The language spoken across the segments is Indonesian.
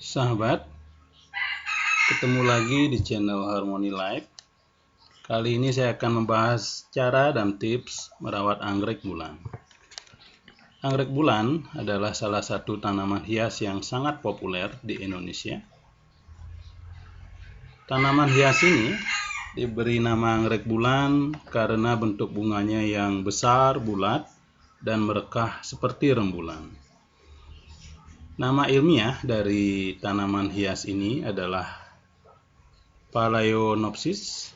Sahabat, ketemu lagi di channel Harmony Life. Kali ini saya akan membahas cara dan tips merawat anggrek bulan. Anggrek bulan adalah salah satu tanaman hias yang sangat populer di Indonesia. Tanaman hias ini diberi nama anggrek bulan karena bentuk bunganya yang besar, bulat, dan merekah seperti rembulan. Nama ilmiah dari tanaman hias ini adalah Phalaenopsis,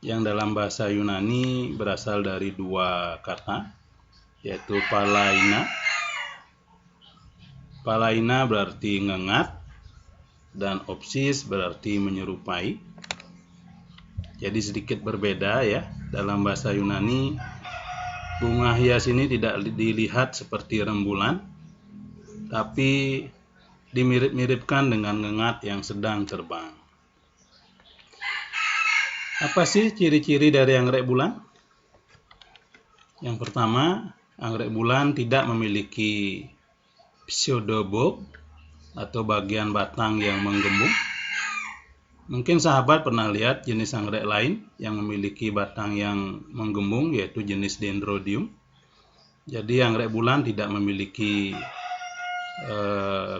yang dalam bahasa Yunani berasal dari dua kata, yaitu phalaina. Phalaina berarti ngengat, dan opsis berarti menyerupai. Jadi sedikit berbeda ya. Dalam bahasa Yunani, bunga hias ini tidak dilihat seperti rembulan, tapi dimirip-miripkan dengan ngengat yang sedang terbang. Apa sih ciri-ciri dari anggrek bulan? Yang pertama, anggrek bulan tidak memiliki pseudobulb atau bagian batang yang menggembung. Mungkin sahabat pernah lihat jenis anggrek lain yang memiliki batang yang menggembung, yaitu jenis Dendrobium. Jadi anggrek bulan tidak memiliki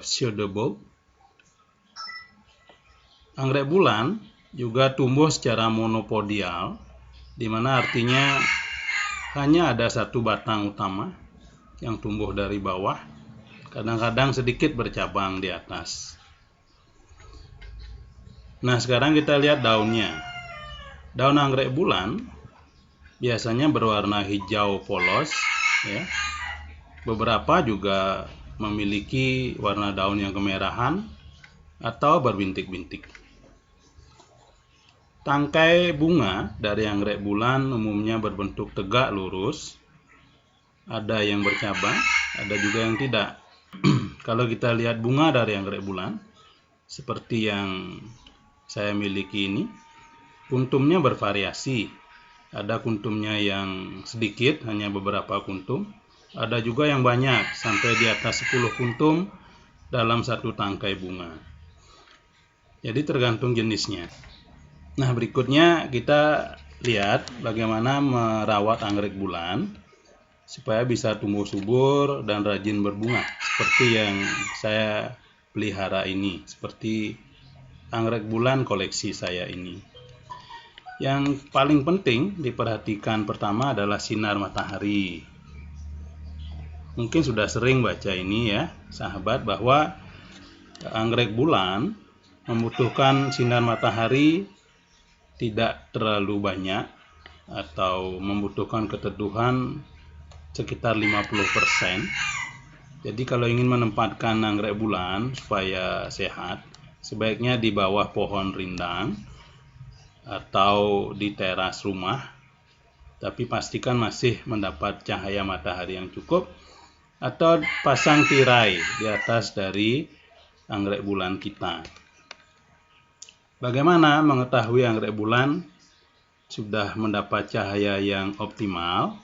pseudobulb. Anggrek bulan juga tumbuh secara monopodial, di mana artinya hanya ada satu batang utama yang tumbuh dari bawah, kadang-kadang sedikit bercabang di atas. Nah, sekarang kita lihat daunnya. Daun anggrek bulan biasanya berwarna hijau polos, ya. Beberapa juga memiliki warna daun yang kemerahan atau berbintik-bintik. Tangkai bunga dari anggrek bulan umumnya berbentuk tegak lurus. Ada yang bercabang, ada juga yang tidak. Kalau kita lihat bunga dari anggrek bulan, seperti yang saya miliki ini, kuntumnya bervariasi. Ada kuntumnya yang sedikit, hanya beberapa kuntum. Ada juga yang banyak, sampai di atas 10 kuntum dalam satu tangkai bunga. Jadi tergantung jenisnya. Nah, berikutnya kita lihat bagaimana merawat anggrek bulan supaya bisa tumbuh subur dan rajin berbunga, seperti yang saya pelihara ini, seperti anggrek bulan koleksi saya ini. Yang paling penting diperhatikan pertama adalah sinar matahari. Mungkin sudah sering baca ini ya, sahabat, bahwa anggrek bulan membutuhkan sinar matahari tidak terlalu banyak atau membutuhkan keteduhan sekitar 50%. Jadi kalau ingin menempatkan anggrek bulan supaya sehat, sebaiknya di bawah pohon rindang atau di teras rumah, tapi pastikan masih mendapat cahaya matahari yang cukup, atau pasang tirai di atas dari anggrek bulan kita. Bagaimana mengetahui anggrek bulan sudah mendapat cahaya yang optimal?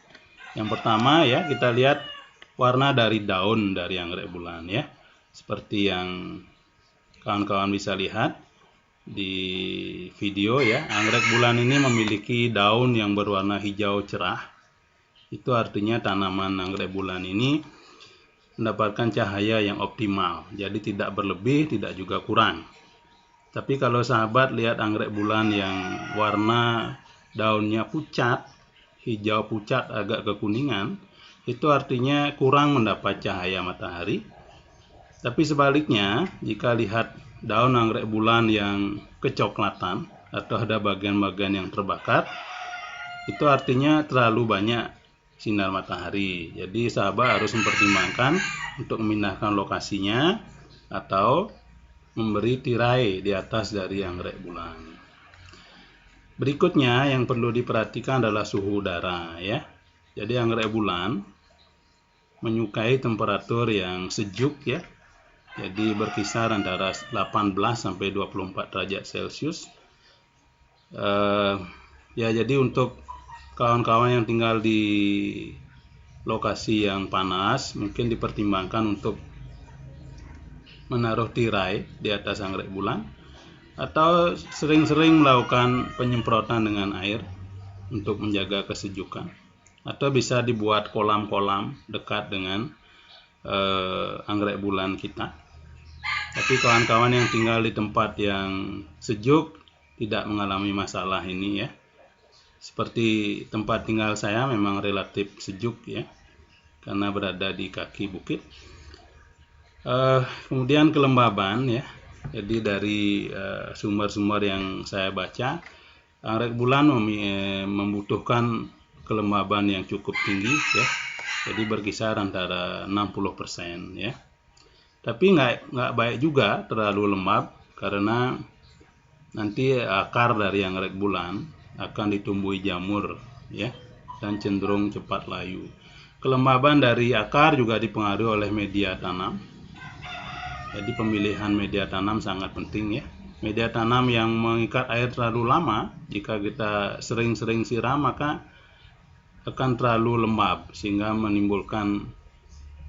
Yang pertama ya, kita lihat warna dari daun dari anggrek bulan ya. Seperti yang kawan-kawan bisa lihat di video ya, anggrek bulan ini memiliki daun yang berwarna hijau cerah. Itu artinya tanaman anggrek bulan ini mendapatkan cahaya yang optimal, jadi tidak berlebih, tidak juga kurang. Tapi kalau sahabat lihat anggrek bulan yang warna daunnya pucat, hijau pucat agak kekuningan, itu artinya kurang mendapat cahaya matahari. Tapi sebaliknya, jika lihat daun anggrek bulan yang kecoklatan atau ada bagian-bagian yang terbakar, itu artinya terlalu banyak sinar matahari. Jadi sahabat harus mempertimbangkan untuk memindahkan lokasinya atau memberi tirai di atas dari anggrek bulan. Berikutnya yang perlu diperhatikan adalah suhu udara ya. Jadi anggrek bulan menyukai temperatur yang sejuk ya. Jadi berkisar antara 18 sampai 24 derajat Celcius. Ya, jadi untuk kawan-kawan yang tinggal di lokasi yang panas, mungkin dipertimbangkan untuk menaruh tirai di atas anggrek bulan, atau sering-sering melakukan penyemprotan dengan air untuk menjaga kesejukan, atau bisa dibuat kolam-kolam dekat dengan anggrek bulan kita. Tapi kawan-kawan yang tinggal di tempat yang sejuk tidak mengalami masalah ini ya. Seperti tempat tinggal saya memang relatif sejuk ya, karena berada di kaki bukit. Kemudian kelembaban ya. Jadi dari sumber-sumber yang saya baca, anggrek bulan membutuhkan kelembaban yang cukup tinggi ya. Jadi berkisar antara 60% ya. Tapi nggak baik juga terlalu lembab, karena nanti akar dari anggrek bulan akan ditumbuhi jamur ya, dan cenderung cepat layu. Kelembaban dari akar juga dipengaruhi oleh media tanam. Jadi pemilihan media tanam sangat penting ya. Media tanam yang mengikat air terlalu lama, jika kita sering-sering siram maka akan terlalu lembab sehingga menimbulkan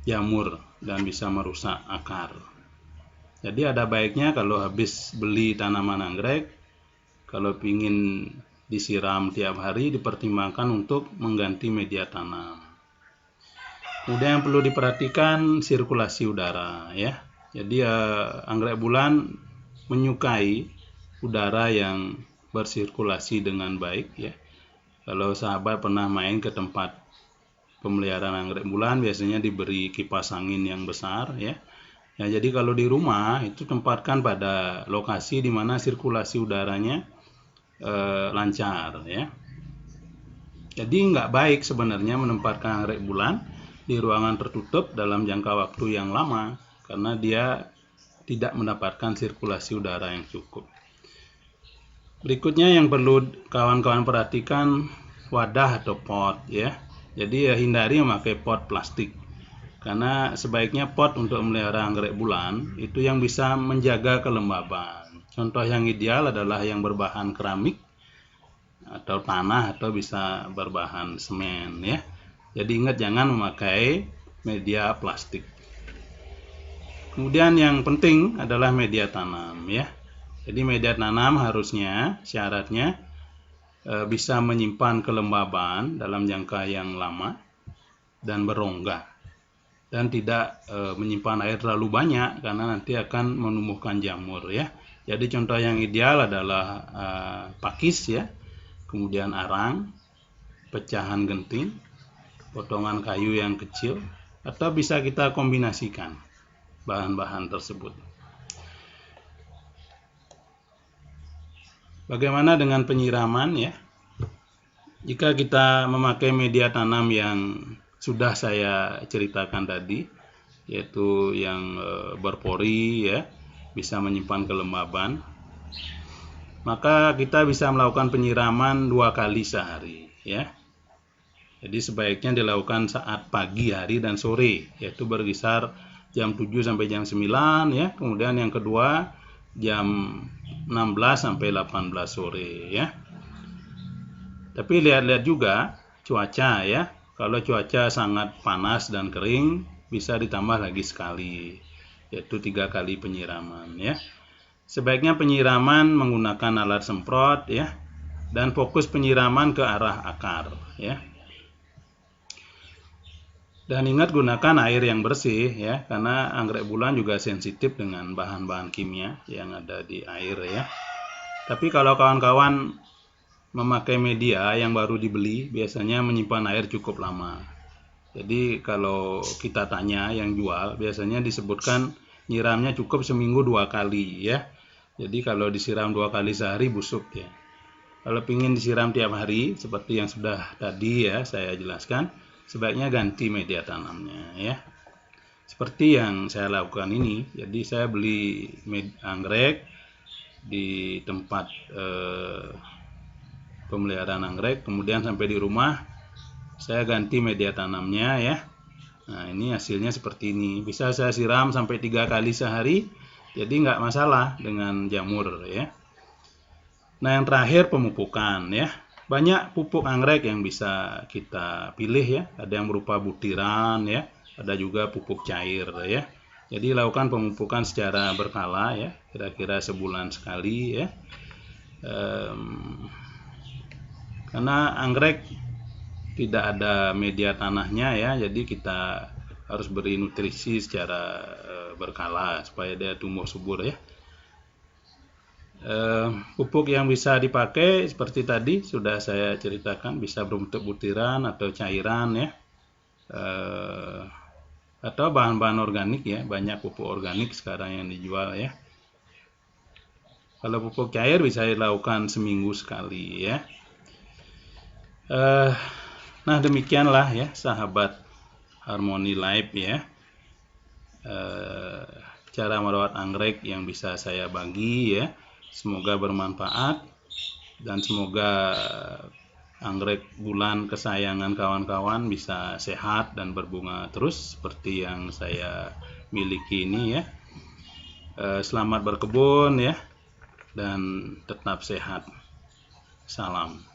jamur dan bisa merusak akar. Jadi ada baiknya kalau habis beli tanaman anggrek, kalau ingin disiram tiap hari, dipertimbangkan untuk mengganti media tanam. Kemudian yang perlu diperhatikan sirkulasi udara ya. Jadi anggrek bulan menyukai udara yang bersirkulasi dengan baik ya. Kalau sahabat pernah main ke tempat pemeliharaan anggrek bulan, biasanya diberi kipas angin yang besar ya. Ya, jadi kalau di rumah itu tempatkan pada lokasi di mana sirkulasi udaranya lancar ya. Jadi nggak baik sebenarnya menempatkan anggrek bulan di ruangan tertutup dalam jangka waktu yang lama, karena dia tidak mendapatkan sirkulasi udara yang cukup. Berikutnya yang perlu kawan-kawan perhatikan, wadah atau pot ya. Jadi hindari memakai pot plastik, karena sebaiknya pot untuk memelihara anggrek bulan itu yang bisa menjaga kelembaban. Contoh yang ideal adalah yang berbahan keramik atau tanah, atau bisa berbahan semen ya. Jadi ingat, jangan memakai media plastik. Kemudian yang penting adalah media tanam ya. Jadi media tanam harusnya syaratnya bisa menyimpan kelembaban dalam jangka yang lama dan berongga, dan tidak menyimpan air terlalu banyak, karena nanti akan menumbuhkan jamur ya. Jadi contoh yang ideal adalah pakis ya, kemudian arang, pecahan genting, potongan kayu yang kecil, atau bisa kita kombinasikan bahan-bahan tersebut. Bagaimana dengan penyiraman ya? Jika kita memakai media tanam yang sudah saya ceritakan tadi, yaitu yang berpori ya, bisa menyimpan kelembaban, maka kita bisa melakukan penyiraman 2 kali sehari ya. Jadi sebaiknya dilakukan saat pagi hari dan sore, yaitu berkisar jam 7 sampai jam 9 ya. Kemudian yang kedua jam 16 sampai 18 sore ya. Tapi lihat-lihat juga cuaca ya. Kalau cuaca sangat panas dan kering, bisa ditambah lagi sekali, yaitu 3 kali penyiraman ya. Sebaiknya penyiraman menggunakan alat semprot ya, dan fokus penyiraman ke arah akar ya. Dan ingat, gunakan air yang bersih ya, karena anggrek bulan juga sensitif dengan bahan-bahan kimia yang ada di air ya. Tapi kalau kawan-kawan memakai media yang baru dibeli, biasanya menyimpan air cukup lama. Jadi kalau kita tanya yang jual, biasanya disebutkan nyiramnya cukup seminggu 2 kali ya. Jadi kalau disiram 2 kali sehari busuk ya. Kalau ingin disiram tiap hari seperti yang sudah tadi ya saya jelaskan, sebaiknya ganti media tanamnya ya. Seperti yang saya lakukan ini. Jadi saya beli anggrek di tempat pemeliharaan anggrek, kemudian sampai di rumah saya ganti media tanamnya ya. Nah, ini hasilnya seperti ini. Bisa saya siram sampai 3 kali sehari, jadi nggak masalah dengan jamur ya. Nah, yang terakhir pemupukan ya. Banyak pupuk anggrek yang bisa kita pilih ya. Ada yang berupa butiran ya, ada juga pupuk cair ya. Jadi lakukan pemupukan secara berkala ya, kira-kira sebulan sekali ya. Karena anggrek tidak ada media tanahnya ya, jadi kita harus beri nutrisi secara berkala supaya dia tumbuh subur ya. Pupuk yang bisa dipakai seperti tadi sudah saya ceritakan, bisa berbentuk butiran atau cairan ya, atau bahan-bahan organik ya, banyak pupuk organik sekarang yang dijual ya. Kalau pupuk cair bisa dilakukan seminggu sekali ya. Nah demikianlah ya sahabat Harmony Life ya, cara merawat anggrek yang bisa saya bagi ya. Semoga bermanfaat dan semoga anggrek bulan kesayangan kawan-kawan bisa sehat dan berbunga terus seperti yang saya miliki ini ya. Selamat berkebun ya, dan tetap sehat. Salam.